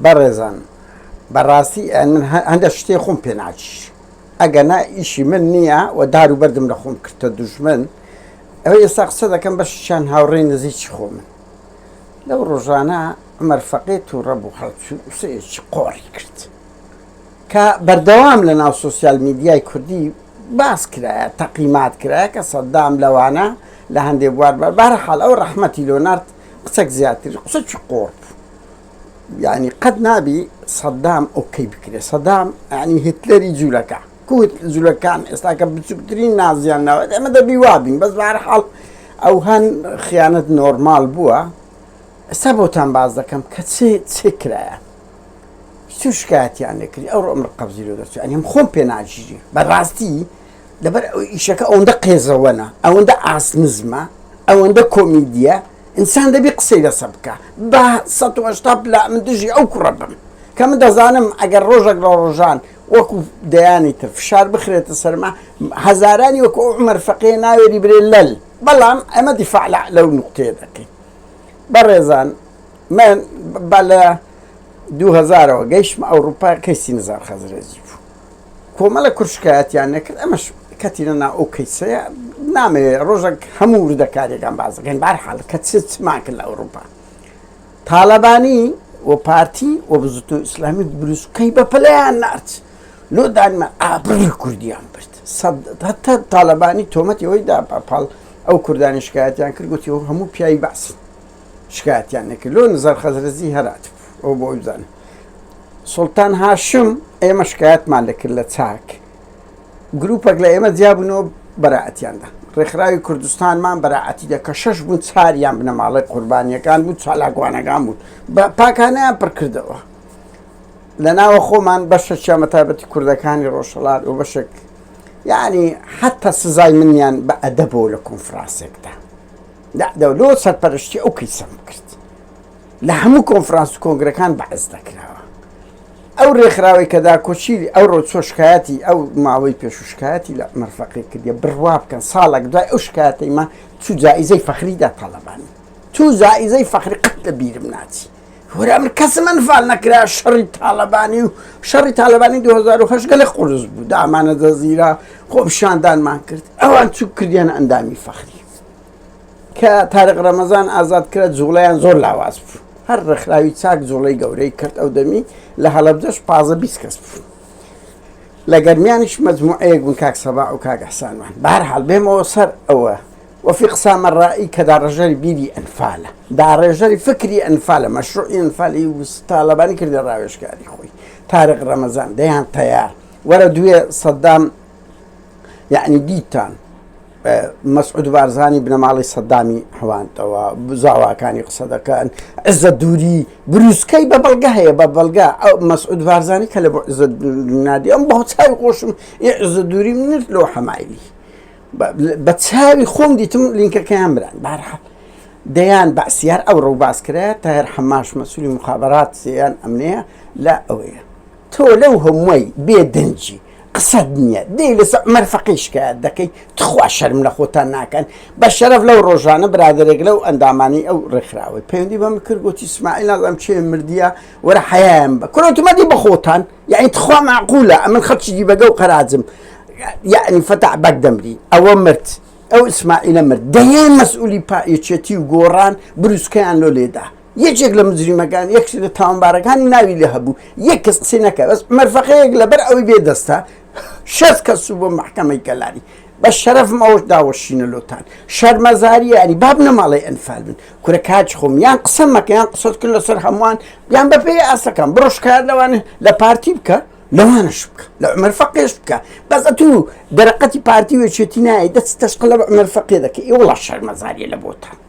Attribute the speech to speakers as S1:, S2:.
S1: بەڕێزان بەڕاستی من هەندە شتێ خۆم پێ ناچیش ئەگەنا ئیشی من نییە و دار و بەردم لە خۆم کردە دوژمن ئەوە ئێستا قسە دەکەم بەشیان هاوڕێی نزیکی خۆ من لەو ڕۆژانە عومەر فەقێ تووڕە بوو هەڵچوو قسەیەکی قۆڕی کرد کە بەردەوام لە ناو سۆسیال میدیای کوردی باس کرایە تەقیمات کرایە کە سەددام لەوانە لە هەندێک بوار بەرحاڵ ئەو ڕەحمەتی لۆنارد قسەك زیاتر قسەکی قۆڕ يعني قد نابي صدام اوكي بكري صدام يعني هتلري جولكا كوت جولكان استاك بتسكترين نازيان ما ده بيوابين بس بحال او هن خيانه نورمال بوا سبوتان بعض كم كتسي تسكرا شو شكات يعني كري او عمر قبزي لو درت يعني مخون بيناجي براستي دبر شكا اون دقيزه وانا او ده اس نزمه او ده كوميديا انسان دەبی قسەی لەسەر بکە بە ١٨ لا من دژی ئەو کوڕە بم کە من دەزانم ئەگەر ڕۆژێک لە ڕۆژان وەکو دەیانی تر فشار بخرێتە سەرما هەزارانی وەکو عومەر فەقێ ناوێری برێ لەل بەڵام ئەمە دیفاع لەو نوقتەیە دەکەین بەڕێزان من بە لە 2000ەوە گەیشتمە ئەوروپا کەیسی نزار خەزرەجی بوو کۆمەڵە کوردشکایەتیان نەکرد ئەمەش کەتیرە نا ئەو کەیسەیە نامەوێت ڕۆژێک هەموو وردەکارێکان باز دەکەین بەرحاڵ کە چمان کرد لە ئەوروپا تاالبانی و پارتی و بزوتۆ ئیسلامی بروسکەی بە پەلەیان نارد لۆ دانمە ئابڕی کوردیان برد هەتا تاالبانی تۆمەتی ئەوەی دا پاڵ ئەو کوردانی شکایەتیان کرد گوتی ئەو هەموو پیاوی باسن شکایەتیان نەکرد لۆ نزار خەزرەجی هەرات ئەو بۆ بزانن سوڵتان هاشم ئێمە شکایەتمان لەکرد لە چاک گروپێک لە ئێمە جیابوونەوە بەراعەتیاندا ڕێکخراوی کوردستانمان بەراعەتی دا کە 6 بوون چاریان بنە ماڵی قوربانیەکان بوو چالاکوانەکان بوون بە پاکانەیان پڕ کردەوە لە ناوە خۆمان بەشێکیان مەتابەتی کوردەکانی ڕۆژهەڵات و بەشێک یعنی حتا سزای منیان بە ئەدەبەوە لە کۆنفرانسێکدا لۆ سەرپەرشتی ئەو کەیسەم کرد لە هەموو کۆنفرانس و کۆنگرەکان بەعز دەکراوە ئەو ڕێکخراوی کە داکۆچیلی ئەو ڕۆ شکایەتی ئەو ماوەی پێش و شکایەتی لە عومەر فەقێ کردیە بڕوا بکەن ساڵێک دوای ئەو شکایەتەی ما چوو جائیزەی فەخریدا تاالبانی تو جائیزەی فەخری قەت لە بیرم ناچی وەرە من کەسم ئەنفال نەکرا شەڕی تاالبانی و شەڕی تاالبانی 2008 گەلێک قورس بوو دامانە دەزیرا خۆپشاندانمان کرد ئەوان چوو کردیانە ئەندامی فەخری کە تارق ڕەمەزان ئازاد کرا جوڵەیان زۆر لاواز بوو هەر ڕێکخراوی چاک جوڵەی گەورەی کرد ئەو دەمی لە هەڵەبجەش 15-20 کەس بوو لە گەرمیانیش مەجموعەیەک بوون کاک سەباح و کاک ئەحسانمان بەهەرحاڵ بێمەوە سەر ئەوە وفي قسام الرأي كدا رجال بيدي أنفالة دا رجال فكري أنفالة مشروعي أنفالي وطالباني كردي الراويش كاري خوي طارق رمضان ديان تيار ولا دوية صدام يعني ديتان مسعود بارزاني بن مالي صدامي حوان توا بزاوا كان يقصد كان عز الدوري بروسكي ببلغا هي ببلغا او مسعود بارزاني كلب عز النادي ام بهو تساوي قوش عز الدوري من لو حمايلي بتساوي خوم ديتم لينك كامران بارحال ديان باسيار او رو باسكرا طاهر حماش مسؤول مخابرات سيان امنيه لا اويه تو لو هموي بيدنجي قصدني دي لسه مرفقيش كاد دكي تخوا شرم لخوتان ناكن بشرف لو روجانا برادرك لو انداماني او رخراوي بيندي بمكر قلت اسماعيل لازم شيء مرديه ولا حياه كنت ما دي بخوتان يعني تخوا معقوله من خدش دي بقى وقرازم يعني فتح بقدمري او مرت او اسماعيل مرت ديان مسؤولي با يتشتي وقوران بروسكان لوليدا يجيك لمزري مكان يكسر تام باركان ناوي لهبو يكس سينك بس مرفقيك لبر او بيدستا شس كسبو محكمة كلاري بس شرف موش داوشين لوتان شرمزاري يعني بابنا مالي انفال من كوركاج خوم يان قسمك يان قصد كل سر هموان يان ببي اسكان بروش كار لوان لبارتي بكا لوانا شبكة لعمر فقيه شبكة بس اتو درقتي بارتي وشتيناي دست تشقل عمر فقيه ذاك والله شرمزاري لبوتان